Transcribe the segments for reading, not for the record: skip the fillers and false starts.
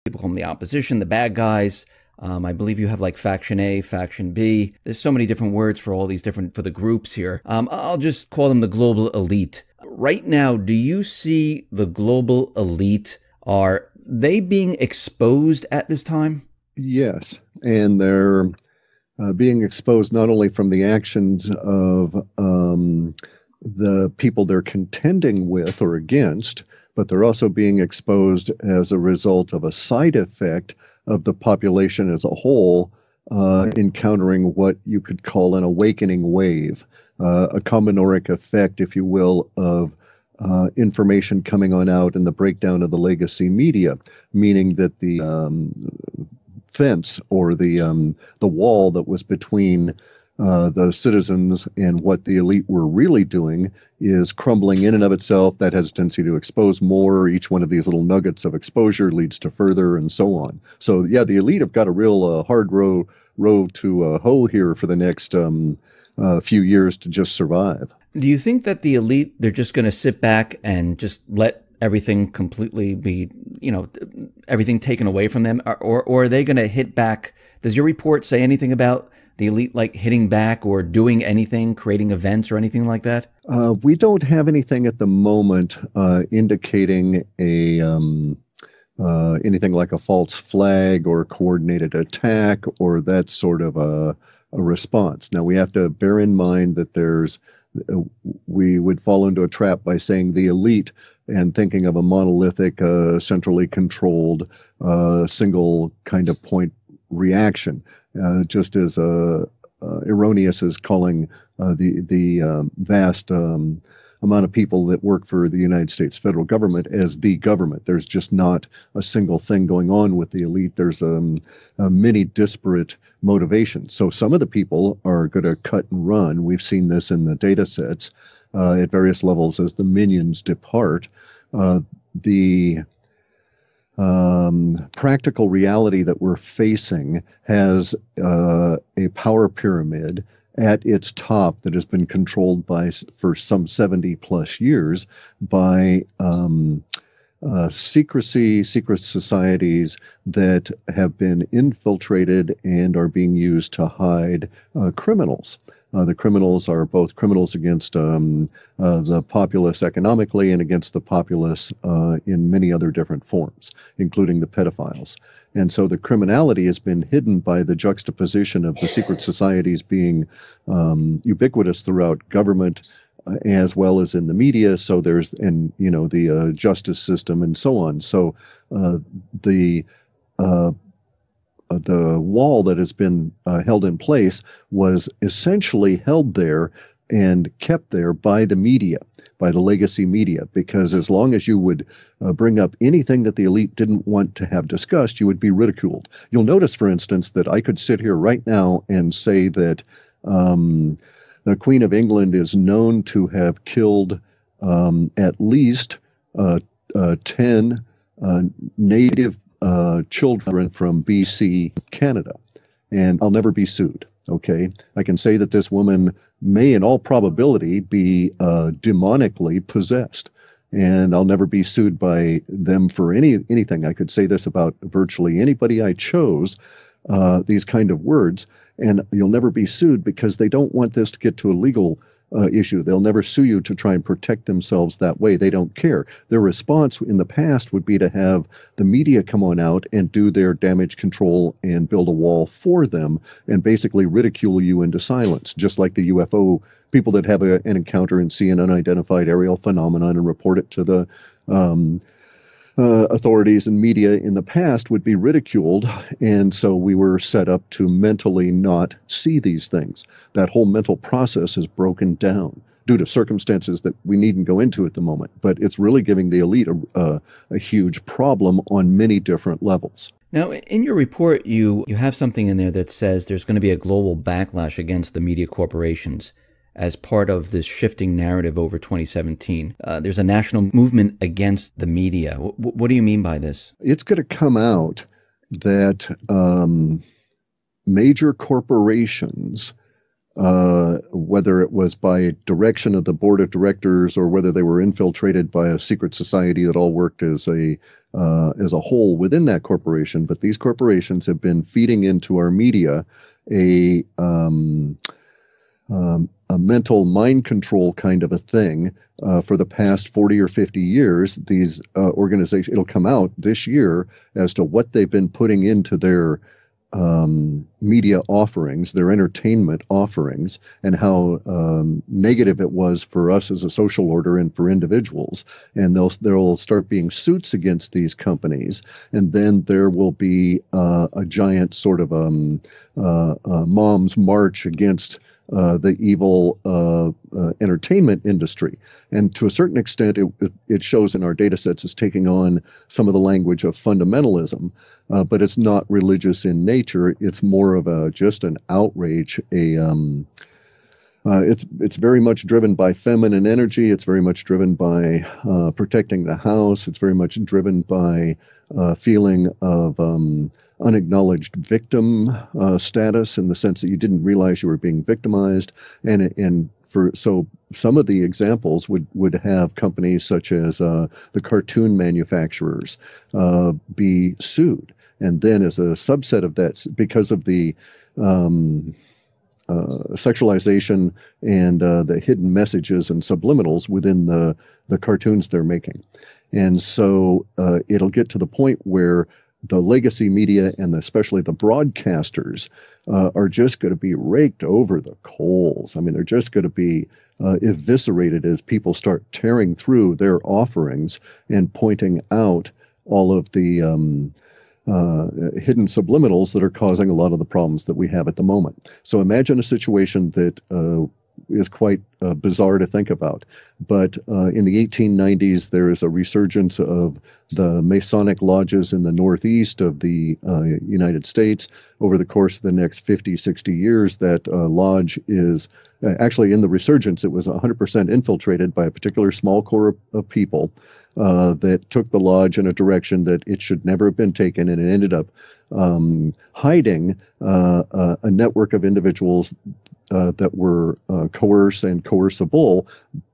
People call them the opposition, the bad guys. I believe you have like faction A, faction B. There's so many different words for all these different, for the groups here. I'll just call them the global elite. Right now, do you see the global elite, are they being exposed at this time? Yes, and they're being exposed not only from the actions of the people they're contending with or against, but they're also being exposed as a result of a side effect of the population as a whole encountering what you could call an awakening wave, a combinoric effect, if you will, of information coming on out and the breakdown of the legacy media, meaning that the fence or the wall that was between the citizens and what the elite were really doing is crumbling in and of itself. That has a tendency to expose more. Each one of these little nuggets of exposure leads to further and so on. So yeah, the elite have got a real hard row to hoe here for the next few years to just survive. Do you think that the elite, they're just going to sit back and just let everything completely be, everything taken away from them? Or are they going to hit back? Does your report say anything about the elite like hitting back or doing anything, creating events or anything like that? We don't have anything at the moment indicating anything like a false flag or coordinated attack or that sort of a response. Now, we have to bear in mind that we would fall into a trap by saying the elite and thinking of a monolithic, centrally controlled, single kind of point reaction, just as erroneous as calling the vast amount of people that work for the United States federal government as the government. There's just not a single thing going on with the elite. There's many disparate motivations. So some of the people are going to cut and run. We've seen this in the data sets at various levels as the minions depart. The practical reality that we're facing has a power pyramid at its top that has been controlled for some 70 plus years by secret societies that have been infiltrated and are being used to hide criminals. The criminals are both criminals against the populace economically and against the populace in many other different forms, including the pedophiles. And so the criminality has been hidden by the juxtaposition of the secret societies being ubiquitous throughout government as well as in the media. So there's, and the justice system and so on. So the wall that has been held in place was essentially held there and kept there by the media, by the legacy media, because as long as you would bring up anything that the elite didn't want to have discussed, you would be ridiculed. You'll notice, for instance, that I could sit here right now and say that the Queen of England is known to have killed at least 10 native children from BC, Canada, and I'll never be sued. Okay, I can say that this woman may, in all probability, be demonically possessed, and I'll never be sued by them for anything. I could say this about virtually anybody I chose, these kind of words, and you'll never be sued because they don't want this to get to a legal issue. They'll never sue you to try and protect themselves that way. They don't care. Their response in the past would be to have the media come on out and do their damage control and build a wall for them and basically ridicule you into silence, just like the UFO people that have an encounter and see an unidentified aerial phenomenon and report it to the authorities and media in the past would be ridiculed, and so we were set up to mentally not see these things. That whole mental process is broken down due to circumstances that we needn't go into at the moment, but it's really giving the elite a huge problem on many different levels. Now, in your report, you have something in there that says there's going to be a global backlash against the media corporations as part of this shifting narrative over 2017. There's a national movement against the media. What do you mean by this? It's going to come out that major corporations whether it was by direction of the board of directors or whether they were infiltrated by a secret society that all worked as a whole within that corporation. But these corporations have been feeding into our media a a mental mind control kind of a thing for the past 40 or 50 years. These organizations, it'll come out this year as to what they've been putting into their media offerings, their entertainment offerings, and how negative it was for us as a social order and for individuals. And there'll start being suits against these companies, and then there will be a giant sort of mom's march against the evil entertainment industry. And to a certain extent, it shows in our data sets as taking on some of the language of fundamentalism, but it's not religious in nature. It's more of just an outrage. It's very much driven by feminine energy. It's very much driven by protecting the house. It's very much driven by feeling of unacknowledged victim status, in the sense that you didn't realize you were being victimized. So some of the examples would have companies such as the cartoon manufacturers be sued. And then as a subset of that, because of the sexualization and the hidden messages and subliminals within the cartoons they're making. And so it'll get to the point where the legacy media and especially the broadcasters are just going to be raked over the coals. I mean, they're just going to be eviscerated as people start tearing through their offerings and pointing out all of the hidden subliminals that are causing a lot of the problems that we have at the moment. So imagine a situation that is quite bizarre to think about. But in the 1890s, there is a resurgence of the Masonic lodges in the northeast of the United States. Over the course of the next 50, 60 years, that lodge is actually, in the resurgence, it was 100% infiltrated by a particular small core of people that took the lodge in a direction that it should never have been taken, and it ended up hiding a network of individuals that were coerced and coercible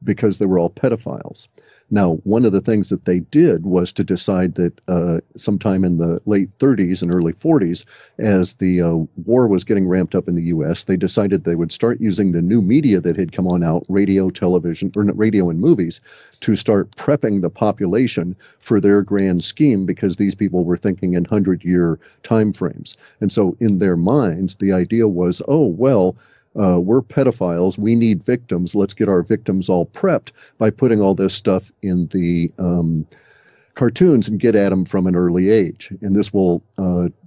because they were all pedophiles. Now, one of the things that they did was to decide that sometime in the late 30s and early 40s, as the war was getting ramped up in the U.S., they decided they would start using the new media that had come on out, radio, television, or radio and movies, to start prepping the population for their grand scheme, because these people were thinking in 100-year time frames. And so in their minds, the idea was, oh, well, we're pedophiles. We need victims. Let's get our victims all prepped by putting all this stuff in the cartoons and get at them from an early age. And this will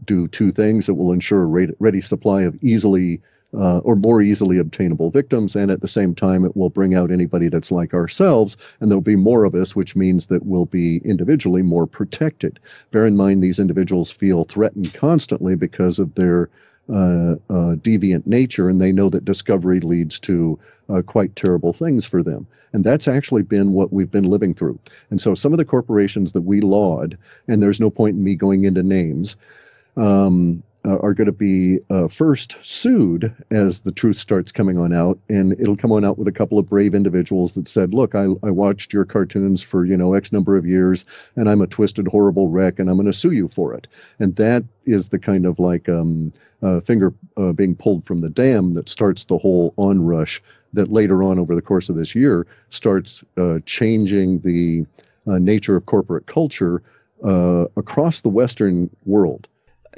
do two things. It will ensure a ready supply of easily or more easily obtainable victims, and at the same time, it will bring out anybody that's like ourselves, and there'll be more of us, which means that we'll be individually more protected. Bear in mind, these individuals feel threatened constantly because of their deviant nature, and they know that discovery leads to quite terrible things for them. And that's actually been what we've been living through. And so some of the corporations that we laud, and there's no point in me going into names, are going to be first sued as the truth starts coming on out, and it'll come on out with a couple of brave individuals that said, look, I watched your cartoons for, X number of years, and I'm a twisted, horrible wreck, and I'm going to sue you for it. And that is the kind of like finger being pulled from the dam that starts the whole onrush that later on over the course of this year starts changing the nature of corporate culture across the Western world.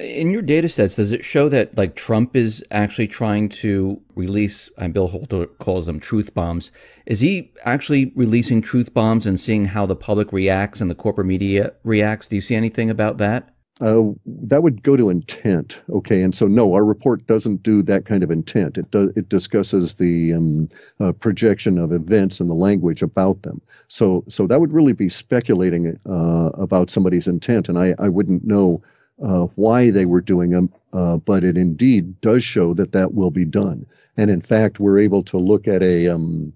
In your data sets, does it show that like Trump is actually trying to release, and Bill Holter calls them truth bombs? Is he actually releasing truth bombs and seeing how the public reacts and the corporate media reacts? Do you see anything about that? That would go to intent. Okay. And so, no, our report doesn't do that kind of intent. It discusses the projection of events and the language about them. So that would really be speculating about somebody's intent. And I wouldn't know why they were doing them, but it indeed does show that will be done. And in fact, we're able to look at enough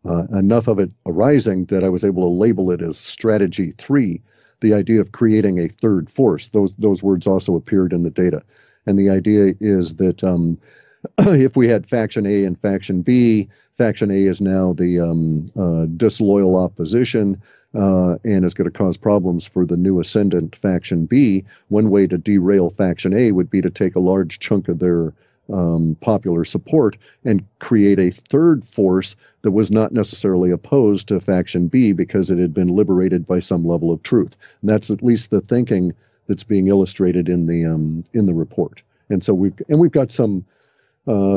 of it arising that I was able to label it as Strategy 3, the idea of creating a third force. Those words also appeared in the data. And the idea is that if we had Faction A and Faction B, Faction A is now the disloyal opposition, and is going to cause problems for the new ascendant Faction B. One way to derail Faction A would be to take a large chunk of their popular support and create a third force that was not necessarily opposed to Faction B because it had been liberated by some level of truth. And that's at least the thinking that's being illustrated in the report. And so we've got some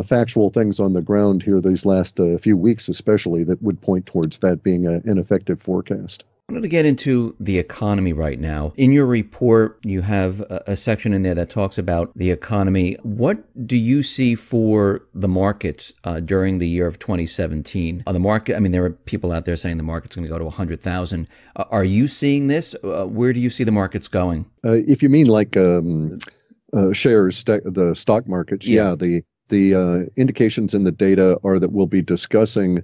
factual things on the ground here these last few weeks, especially, that would point towards that being an effective forecast. I wanted to get into the economy right now. In your report, you have a section in there that talks about the economy. What do you see for the markets during the year of 2017? The market, I mean, there are people out there saying the market's going to go to 100,000. Are you seeing this? Where do you see the markets going? If you mean like shares, the stock markets, yeah, the indications in the data are that we'll be discussing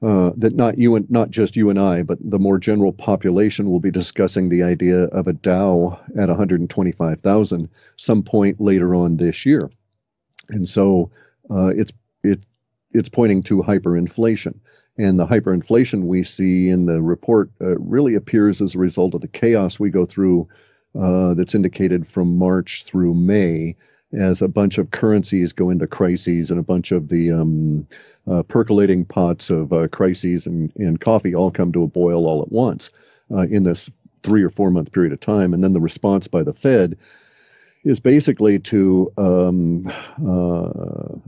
that not just you and I, but the more general population will be discussing the idea of a Dow at 125,000 some point later on this year, and so it's pointing to hyperinflation. And the hyperinflation we see in the report really appears as a result of the chaos we go through that's indicated from March through May, as a bunch of currencies go into crises and a bunch of the percolating pots of crises and coffee all come to a boil all at once in this 3 or 4 month period of time. And then the response by the Fed is basically to,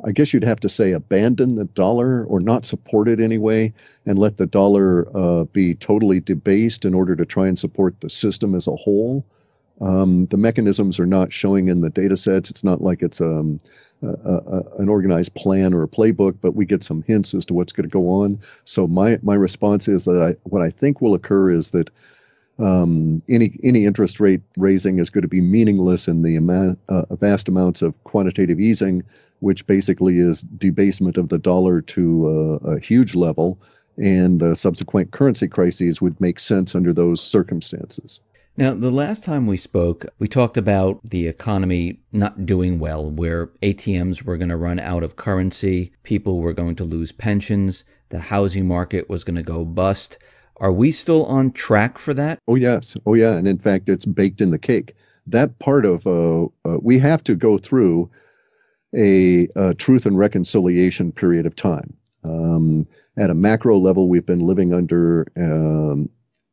I guess you'd have to say, abandon the dollar or not support it anyway, and let the dollar be totally debased in order to try and support the system as a whole. The mechanisms are not showing in the data sets. It's not like it's an organized plan or a playbook, but we get some hints as to what's going to go on. So my response is that what I think will occur is that any interest rate raising is going to be meaningless in the vast amounts of quantitative easing, which basically is debasement of the dollar to a huge level, and the subsequent currency crises would make sense under those circumstances. Now, the last time we spoke, we talked about the economy not doing well, where ATMs were going to run out of currency, people were going to lose pensions, the housing market was going to go bust. Are we still on track for that? Oh, yes. Oh, yeah. And in fact, it's baked in the cake. That part of, we have to go through a truth and reconciliation period of time. At a macro level, we've been living under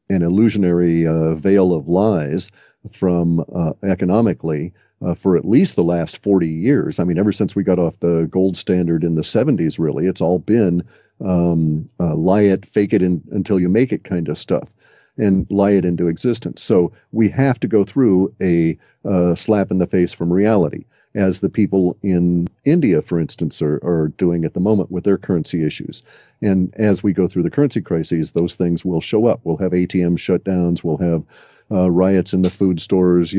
an illusionary veil of lies from economically for at least the last 40 years. I mean, ever since we got off the gold standard in the 70s, really, it's all been lie it, fake it until you make it kind of stuff, and lie it into existence. So we have to go through a slap in the face from reality, as the people in India, for instance, are doing at the moment with their currency issues. And as we go through the currency crises, those things will show up. We'll have ATM shutdowns. We'll have riots in the food stores,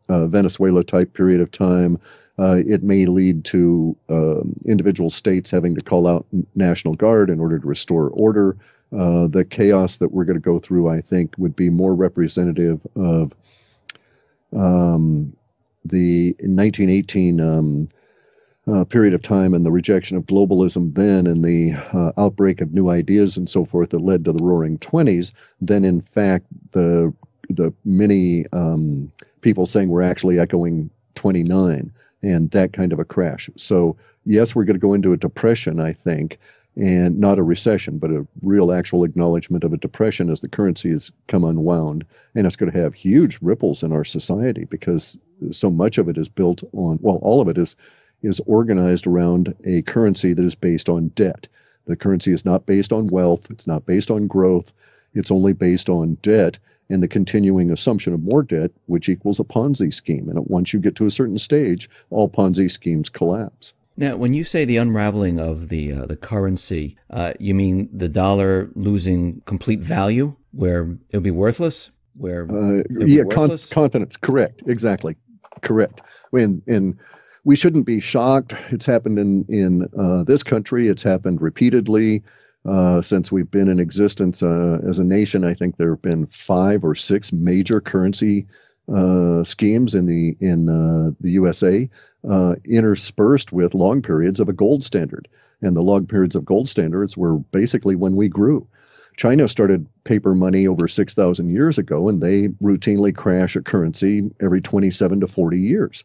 Venezuela-type period of time. It may lead to individual states having to call out National Guard in order to restore order. The chaos that we're going to go through, I think, would be more representative of the 1918 period of time and the rejection of globalism then, and the outbreak of new ideas and so forth that led to the Roaring '20s, than in fact the many people saying we're actually echoing 29 and that kind of a crash. So yes, we're going to go into a depression, I think, and not a recession, but a real actual acknowledgement of a depression as the currency has come unwound. And it's going to have huge ripples in our society because so much of it is built on, well, all of it is organized around a currency that is based on debt. The currency is not based on wealth. It's not based on growth. It's only based on debt and the continuing assumption of more debt, which equals a Ponzi scheme. And once you get to a certain stage, all Ponzi schemes collapse. Now, when you say the unraveling of the currency, you mean the dollar losing complete value, where it'll be worthless? Where confidence. Correct. Exactly. Correct. And we shouldn't be shocked. It's happened in this country. It's happened repeatedly since we've been in existence as a nation. I think there have been 5 or 6 major currency schemes in the USA, interspersed with long periods of a gold standard. And the long periods of gold standards were basically when we grew. China started paper money over 6,000 years ago, and they routinely crash a currency every 27 to 40 years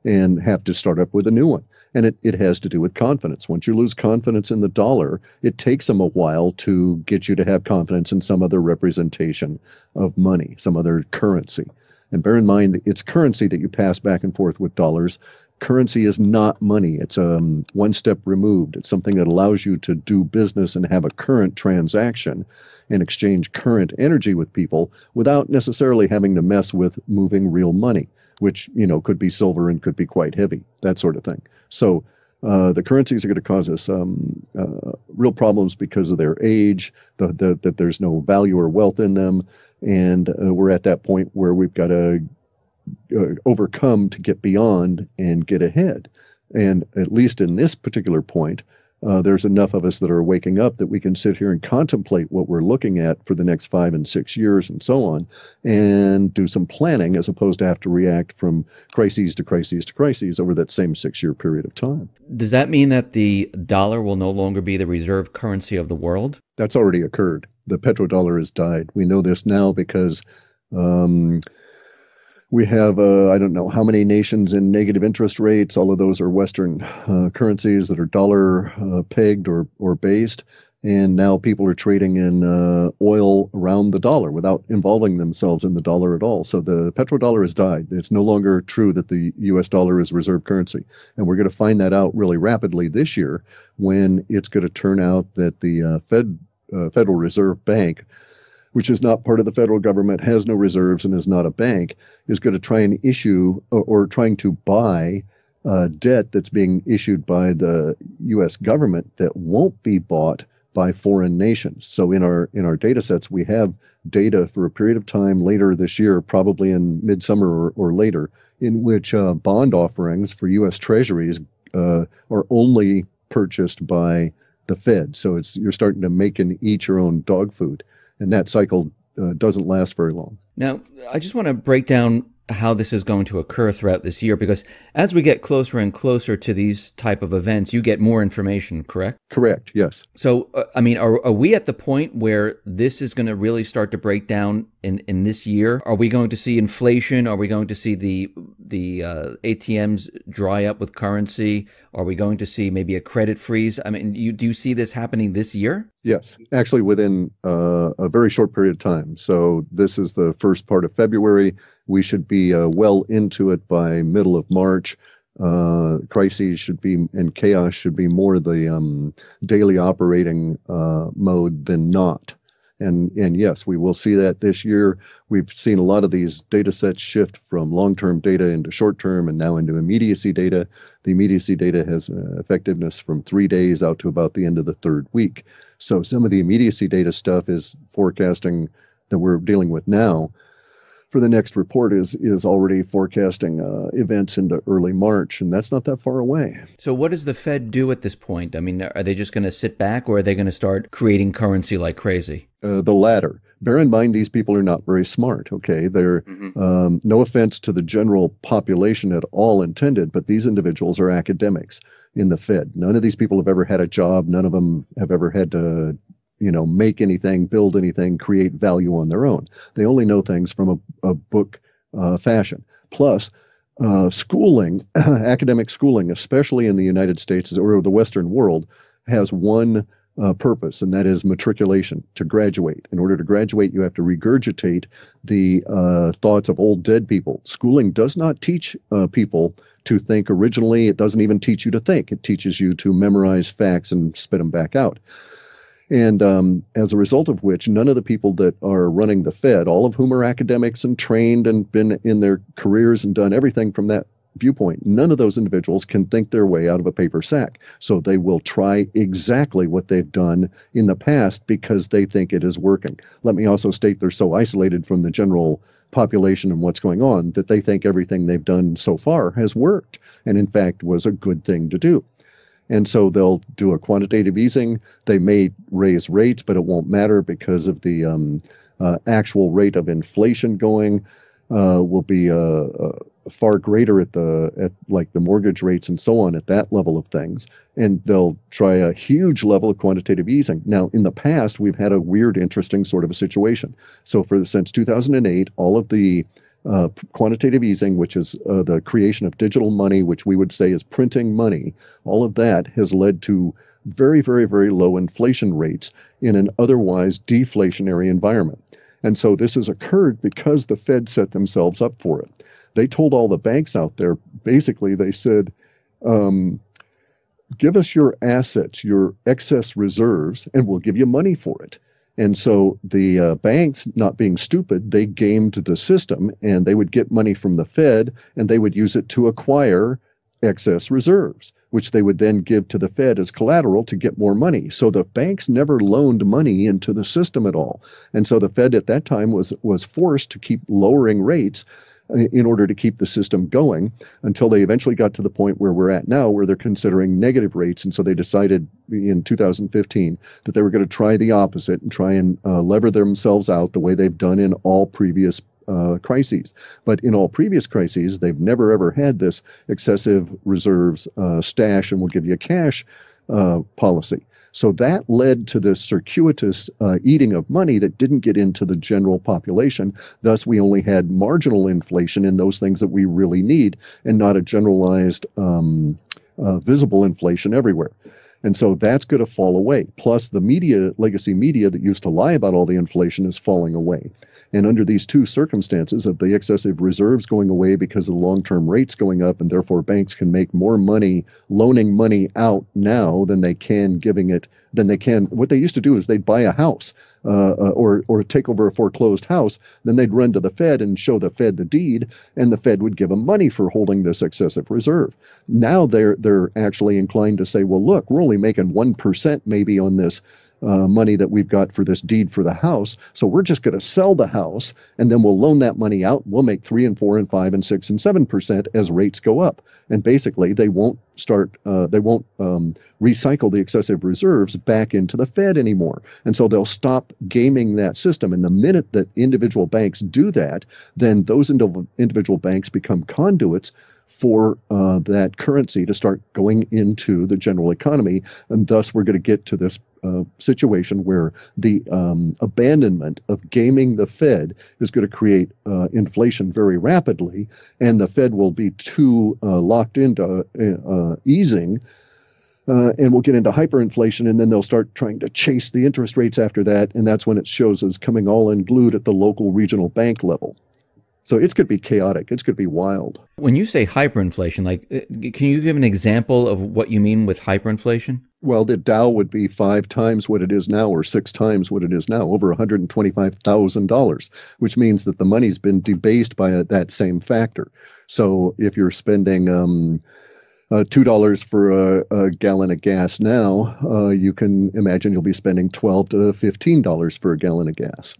and have to start up with a new one. And it has to do with confidence. Once you lose confidence in the dollar, it takes them a while to get you to have confidence in some other representation of money, some other currency. And bear in mind, it's currency that you pass back and forth with dollars. Currency is not money. It's one step removed. It's something that allows you to do business and have a current transaction and exchange current energy with people without necessarily having to mess with moving real money, which, could be silver and could be quite heavy, that sort of thing. So the currencies are going to cause us real problems because of their age, that there's no value or wealth in them. And we're at that point where we've got to overcome to get beyond and get ahead. And at least in this particular point, there's enough of us that are waking up that we can sit here and contemplate what we're looking at for the next 5 and 6 years and so on, and do some planning as opposed to have to react from crises to crises to crises over that same 6-year period of time. Does that mean that the dollar will no longer be the reserve currency of the world? That's already occurred. The petrodollar has died. We know this now because we have, I don't know how many nations in negative interest rates. All of those are Western currencies that are dollar pegged or based. And now people are trading in oil around the dollar without involving themselves in the dollar at all. So the petrodollar has died. It's no longer true that the U.S. dollar is reserve currency. And we're going to find that out really rapidly this year when it's going to turn out that the Federal Reserve Bank, which is not part of the federal government, has no reserves, and is not a bank, is going to try and issue or trying to buy debt that's being issued by the U.S. government that won't be bought by foreign nations. So in our data sets, we have data for a period of time later this year, probably in midsummer or later, in which bond offerings for U.S. treasuries are only purchased by the Fed. So you're starting to make and eat your own dog food. And that cycle doesn't last very long. Now, I just want to break down how this is going to occur throughout this year, because as we get closer and closer to these type of events, you get more information, correct? Correct, yes. So, are we at the point where this is going to really start to break down in this year? Are we going to see inflation? Are we going to see the ATMs dry up with currency? Are we going to see maybe a credit freeze? Do you see this happening this year? Yes, actually within a very short period of time. So this is the first part of February. We should be well into it by middle of March. Crises should be, and chaos should be more the daily operating mode than not. And yes, we will see that this year. We've seen a lot of these data sets shift from long-term data into short-term and now into immediacy data. The immediacy data has effectiveness from 3 days out to about the end of the third week. So some of the immediacy data stuff is forecasting that we're dealing with now. For the next report is already forecasting events into early March, and that's not that far away. So what does the Fed do at this point? Are they just going to sit back, or are they going to start creating currency like crazy? The latter. Bear in mind, these people are not very smart, okay? They're, no offense to the general population at all intended, but these individuals are academics in the Fed. None of these people have ever had a job. None of them have ever had to make anything, build anything, create value on their own. They only know things from a book fashion. Plus, schooling, academic schooling, especially in the United States or the Western world, has one purpose, and that is matriculation, to graduate. In order to graduate, you have to regurgitate the thoughts of old dead people. Schooling does not teach people to think originally. It doesn't even teach you to think. It teaches you to memorize facts and spit them back out. And as a result of which, none of the people that are running the Fed, all of whom are academics and trained and been in their careers and done everything from that viewpoint, none of those individuals can think their way out of a paper sack. So they will try exactly what they've done in the past because they think it is working. Let me also state they're so isolated from the general population and what's going on that they think everything they've done so far has worked and, in fact, was a good thing to do. And so they'll do a quantitative easing. They may raise rates, but it won't matter because of the actual rate of inflation going. will be far greater at like the mortgage rates and so on at that level of things, and they'll try a huge level of quantitative easing. Now, in the past, we've had a weird, interesting sort of a situation. So, since 2008, all of the quantitative easing, which is the creation of digital money, which we would say is printing money, all of that has led to very, very, very low inflation rates in an otherwise deflationary environment. And so this has occurred because the Fed set themselves up for it. They told all the banks out there, basically, they said, give us your assets, your excess reserves, and we'll give you money for it. And so the banks, not being stupid, they gamed the system, and they would get money from the Fed, and they would use it to acquire excess reserves, which they would then give to the Fed as collateral to get more money. So the banks never loaned money into the system at all. And so the Fed at that time was forced to keep lowering rates in order to keep the system going until they eventually got to the point where we're at now, where they're considering negative rates. And so they decided in 2015 that they were going to try the opposite and try and lever themselves out the way they've done in all previous crises. But in all previous crises, they've never, ever had this excessive reserves stash and we'll give you cash policy. So that led to this circuitous eating of money that didn't get into the general population. Thus, we only had marginal inflation in those things that we really need and not a generalized visible inflation everywhere. And so that's going to fall away. Plus, the media, legacy media that used to lie about all the inflation is falling away. And under these two circumstances of the excessive reserves going away because of the long-term rates going up, and therefore banks can make more money loaning money out now than they can giving it, than they can. What they used to do is they'd buy a house or take over a foreclosed house. Then they'd run to the Fed and show the Fed the deed, and the Fed would give them money for holding this excessive reserve. Now they're actually inclined to say, well, look, we're only making 1% maybe on this money that we've got for this deed for the house. So we're just going to sell the house and then we'll loan that money out. And we'll make 3 and 4 and 5 and 6 and 7% as rates go up. And basically they won't recycle the excessive reserves back into the Fed anymore. And so they'll stop gaming that system. And the minute that individual banks do that, then those individual banks become conduits for that currency to start going into the general economy. And thus we're going to get to this situation where the abandonment of gaming the Fed is going to create inflation very rapidly, and the Fed will be too locked into easing, and we'll get into hyperinflation, and then they'll start trying to chase the interest rates after that, and that's when it shows as coming all unglued at the local regional bank level. So it's going to be chaotic. It's going to be wild. When you say hyperinflation, like, can you give an example of what you mean with hyperinflation? Well, the Dow would be 5 times what it is now, or 6 times what it is now, over $125,000, which means that the money's been debased by that same factor. So if you're spending $2 for a gallon of gas now, you can imagine you'll be spending $12 to $15 for a gallon of gas.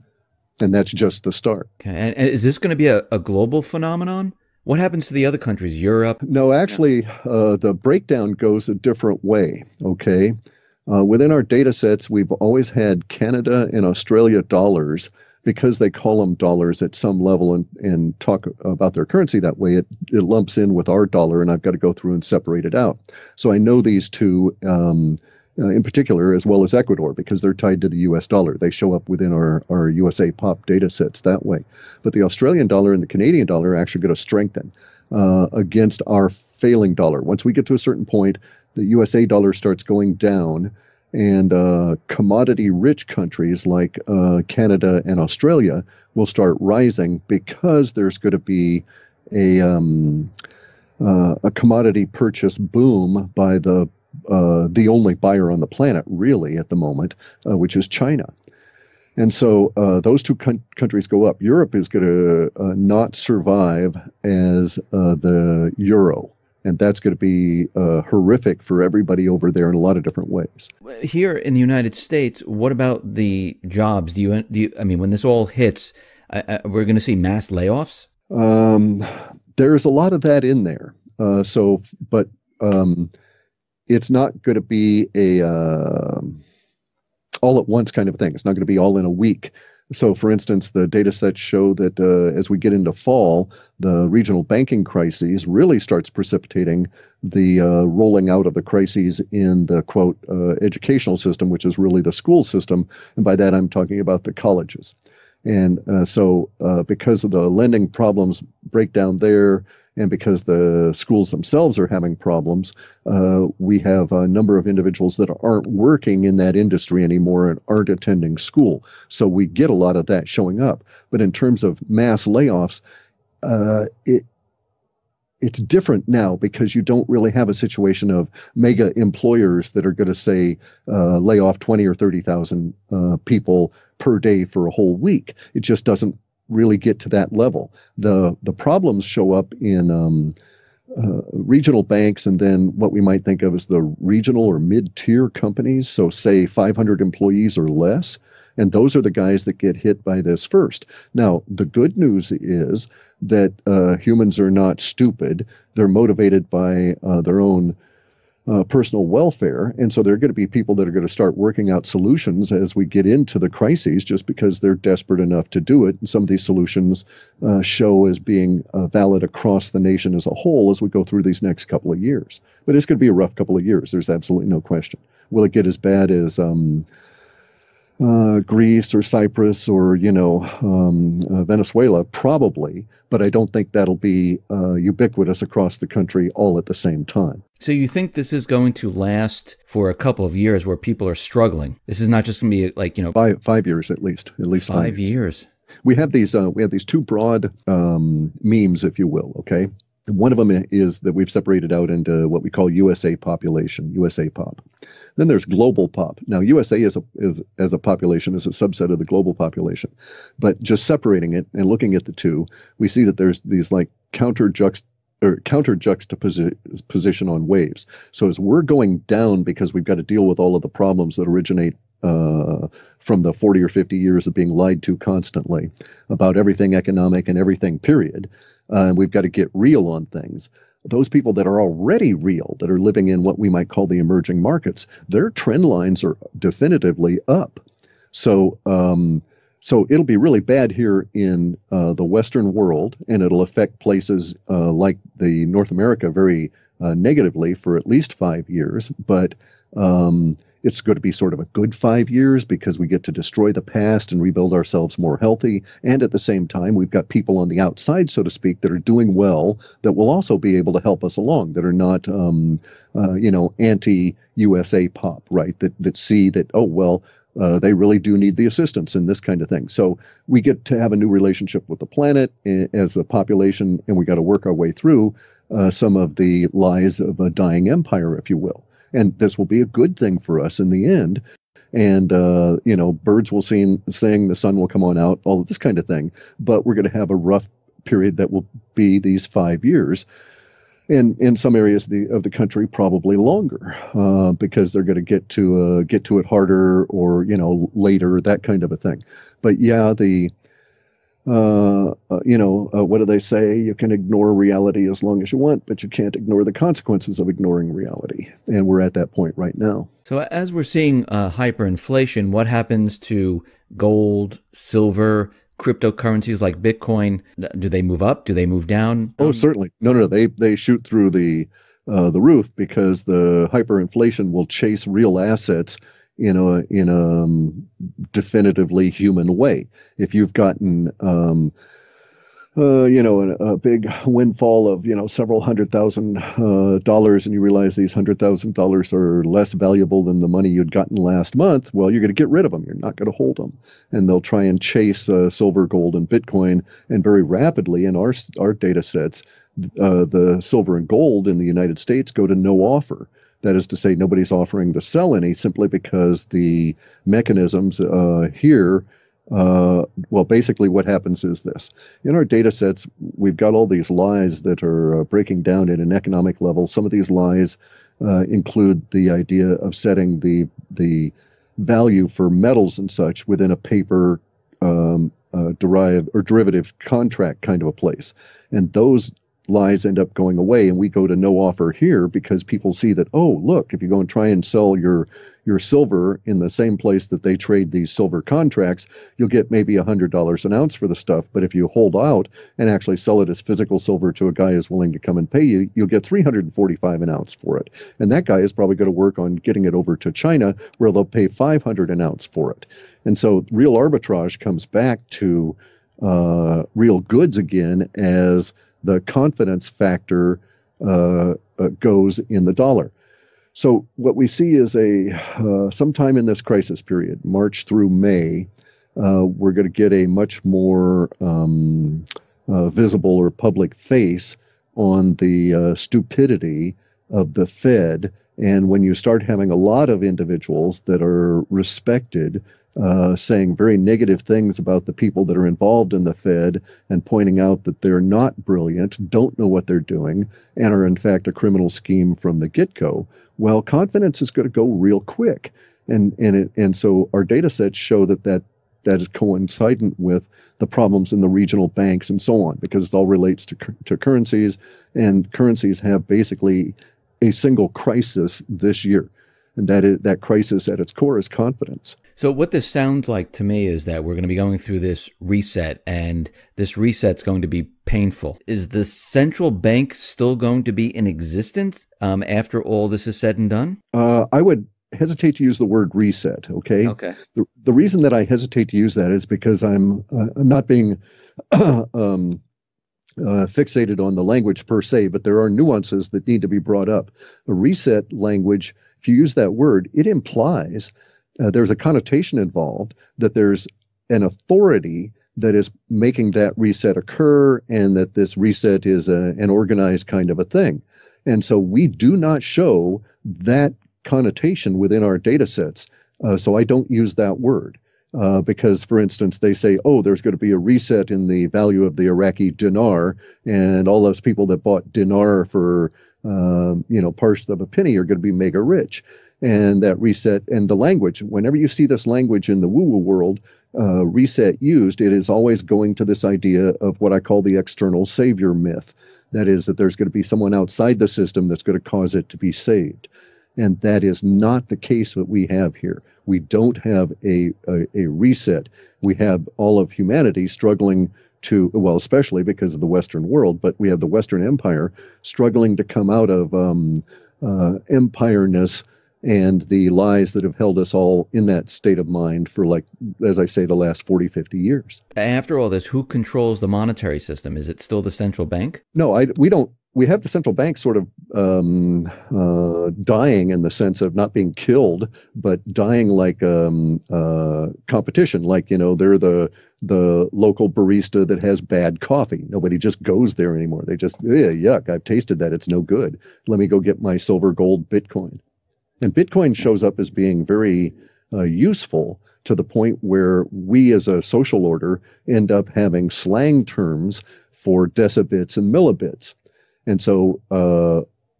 And that's just the start. Okay. And is this going to be a global phenomenon? What happens to the other countries, Europe? No, actually, the breakdown goes a different way, okay? Within our data sets, we've always had Canada and Australia dollars because they call them dollars at some level and talk about their currency that way. It lumps in with our dollar, and I've got to go through and separate it out. So I know these two in particular, as well as Ecuador, because they're tied to the U.S. dollar. They show up within our USA POP data sets that way. But the Australian dollar and the Canadian dollar are actually going to strengthen against our failing dollar. Once we get to a certain point, the USA dollar starts going down, and commodity-rich countries like Canada and Australia will start rising because there's going to be a commodity purchase boom by the only buyer on the planet, really, at the moment, which is China. And so those two countries go up. Europe is going to not survive as the euro. And that's going to be horrific for everybody over there in a lot of different ways. Here in the United States, what about the jobs? Do you I mean, when this all hits, we're going to see mass layoffs? There's a lot of that in there. But it's not going to be a all at once kind of thing. It's not going to be all in a week. So, for instance, the data sets show that as we get into fall, the regional banking crises really starts precipitating the rolling out of the crises in the quote educational system, which is really the school system. And by that, I'm talking about the colleges. And because of the lending problems break down there, and because the schools themselves are having problems, we have a number of individuals that aren't working in that industry anymore and aren't attending school. So we get a lot of that showing up. But in terms of mass layoffs, it's different now because you don't really have a situation of mega employers that are going to say lay off 20 or 30,000 people per day for a whole week. It just doesn't really get to that level. The problems show up in regional banks and then what we might think of as the regional or mid-tier companies. So say 500 employees or less. And those are the guys that get hit by this first. Now, the good news is that humans are not stupid. They're motivated by their own personal welfare. And so there are going to be people that are going to start working out solutions as we get into the crises just because they're desperate enough to do it. And some of these solutions show as being valid across the nation as a whole as we go through these next couple of years. But it's going to be a rough couple of years. There's absolutely no question. Will it get as bad as Greece or Cyprus or, Venezuela? Probably. But I don't think that'll be ubiquitous across the country all at the same time. So you think this is going to last for a couple of years where people are struggling? This is not just going to be like, 5 years at least 5 years. We have these two broad memes, if you will. Okay. And one of them is that we've separated out into what we call USA population, USA pop. Then there's global pop. Now, USA as a population is a subset of the global population. But just separating it and looking at the two, we see that there's these like counter juxtaposition on waves. So as we're going down because we've got to deal with all of the problems that originate from the 40 or 50 years of being lied to constantly about everything economic and everything, period. We've got to get real on things. Those people that are already real, that are living in what we might call the emerging markets, their trend lines are definitively up. So it'll be really bad here in the Western world, and it'll affect places like the North America very negatively for at least 5 years. But it's going to be sort of a good 5 years because we get to destroy the past and rebuild ourselves more healthy. And at the same time, we've got people on the outside, so to speak, that are doing well that will also be able to help us along, that are not, anti-USA pop, right? That see that, they really do need the assistance and this kind of thing. So we get to have a new relationship with the planet as a population, and we got to work our way through some of the lies of a dying empire, if you will. And this will be a good thing for us in the end. And, birds will sing, the sun will come on out, all of this kind of thing. But we're going to have a rough period that will be these 5 years. And in some areas of the country, probably longer, because they're going to get to it harder or, later, that kind of a thing. But yeah, what do they say? You can ignore reality as long as you want, but you can't ignore the consequences of ignoring reality. And we're at that point right now. So as we're seeing hyperinflation, what happens to gold, silver, cryptocurrencies like Bitcoin? Do they move up? Do they move down? Oh, certainly. No. They shoot through the roof because the hyperinflation will chase real assets in a definitively human way. If you've gotten a big windfall of several $100,000 and you realize these $100,000 are less valuable than the money you'd gotten last month, well, you're going to get rid of them. You're not going to hold them, and they'll try and chase silver, gold, and Bitcoin. And very rapidly in our data sets, the silver and gold in the United States go to no offer. That is to say, nobody's offering to sell any simply because the mechanisms here, basically what happens is this. In our data sets, we've got all these lies that are breaking down at an economic level. Some of these lies include the idea of setting the value for metals and such within a paper derivative contract kind of a place. And those lies end up going away and we go to no offer here because people see that, oh, look, if you go and try and sell your silver in the same place that they trade these silver contracts, you'll get maybe $100 an ounce for the stuff. But if you hold out and actually sell it as physical silver to a guy who's willing to come and pay you, you'll get $345 an ounce for it. And that guy is probably going to work on getting it over to China where they'll pay $500 an ounce for it. And so real arbitrage comes back to real goods again as the confidence factor goes in the dollar. So what we see is sometime in this crisis period, March through May, we're going to get a much more visible or public face on the stupidity of the Fed. And when you start having a lot of individuals that are respected saying very negative things about the people that are involved in the Fed and pointing out that they're not brilliant, don't know what they're doing, and are in fact a criminal scheme from the get-go, well, confidence is going to go real quick. And so our data sets show that is coincident with the problems in the regional banks and so on, because it all relates to currencies, and currencies have basically a single crisis this year. And that crisis at its core is confidence. So what this sounds like to me is that we're going to be going through this reset, and this reset's going to be painful. Is the central bank still going to be in existence after all this is said and done? I would hesitate to use the word reset, okay? Okay. The reason that I hesitate to use that is because I'm not being fixated on the language per se, but there are nuances that need to be brought up. A reset language, if you use that word, it implies there's a connotation involved that there's an authority that is making that reset occur, and that this reset is an organized kind of a thing. And so we do not show that connotation within our data sets. So I don't use that word. Because, for instance, they say, oh, there's going to be a reset in the value of the Iraqi dinar, and all those people that bought dinar for, parts of a penny are going to be mega rich. And that reset, and the language, whenever you see this language in the woo-woo world, reset used, it is always going to this idea of what I call the external savior myth. That is, that there's going to be someone outside the system that's going to cause it to be saved. And that is not the case that we have here. We don't have a reset. We have all of humanity struggling to, well, especially because of the Western world, but we have the Western Empire struggling to come out of empireness and the lies that have held us all in that state of mind for, like, as I say, the last 40, 50 years. After all this, who controls the monetary system? Is it still the central bank? No, we don't. We have the central bank sort of dying in the sense of not being killed, but dying like competition. Like, they're the local barista that has bad coffee. Nobody just goes there anymore. They just, yuck, I've tasted that. It's no good. Let me go get my silver, gold, Bitcoin. And Bitcoin shows up as being very useful to the point where we as a social order end up having slang terms for decibits and millibits. And so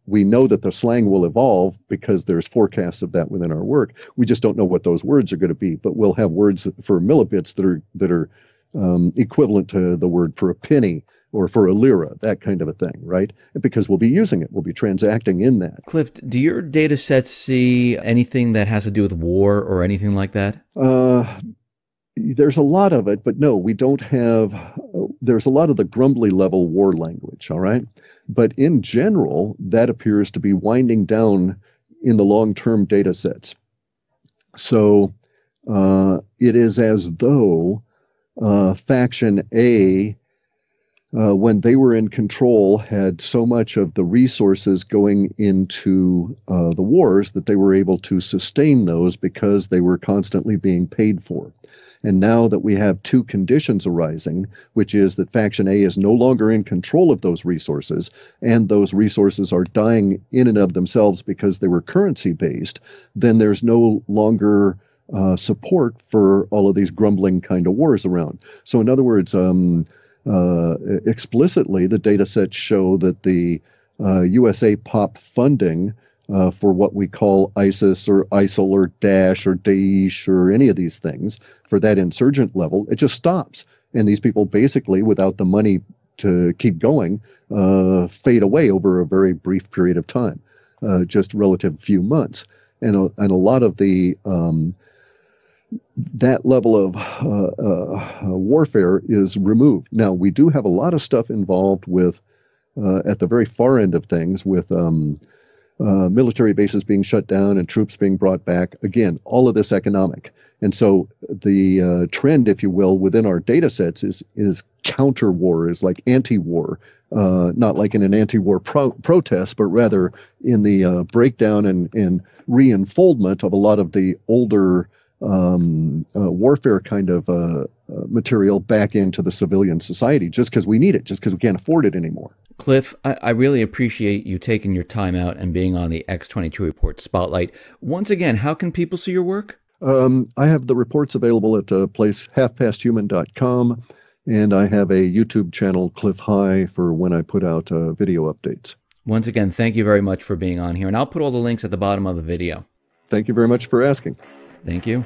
we know that the slang will evolve because there's forecasts of that within our work. We just don't know what those words are going to be, but we'll have words for millibits that are equivalent to the word for a penny or for a lira, that kind of a thing, right? Because we'll be using it. We'll be transacting in that. Cliff, do your data sets see anything that has to do with war or anything like that? There's a lot of it, but no, we don't have, there's a lot of the grumbly level war language, all right? But in general, that appears to be winding down in the long-term data sets. So it is as though Faction A, when they were in control, had so much of the resources going into the wars that they were able to sustain those because they were constantly being paid for. And now that we have two conditions arising, which is that Faction A is no longer in control of those resources, and those resources are dying in and of themselves because they were currency-based, then there's no longer support for all of these grumbling kind of wars around. So in other words, explicitly, the data sets show that the USA POP funding for what we call ISIS or ISIL or Daesh or Daesh or any of these things, for that insurgent level, it just stops. And these people basically, without the money to keep going fade away over a very brief period of time, just relative few months. And a lot of the that level of warfare is removed. Now, we do have a lot of stuff involved with, at the very far end of things, with military bases being shut down and troops being brought back. Again, all of this economic. And so the trend, if you will, within our data sets is counter-war, is like anti-war, not like in an anti-war protest, but rather in the breakdown and re-unfoldment of a lot of the older warfare kind of material back into the civilian society, just because we need it, just because we can't afford it anymore. Clif, I really appreciate you taking your time out and being on the X-22 Report Spotlight. Once again, how can people see your work? I have the reports available at a place, halfpasthuman.com, and I have a YouTube channel, Clif High, for when I put out video updates. Once again, thank you very much for being on here, and I'll put all the links at the bottom of the video. Thank you very much for asking. Thank you.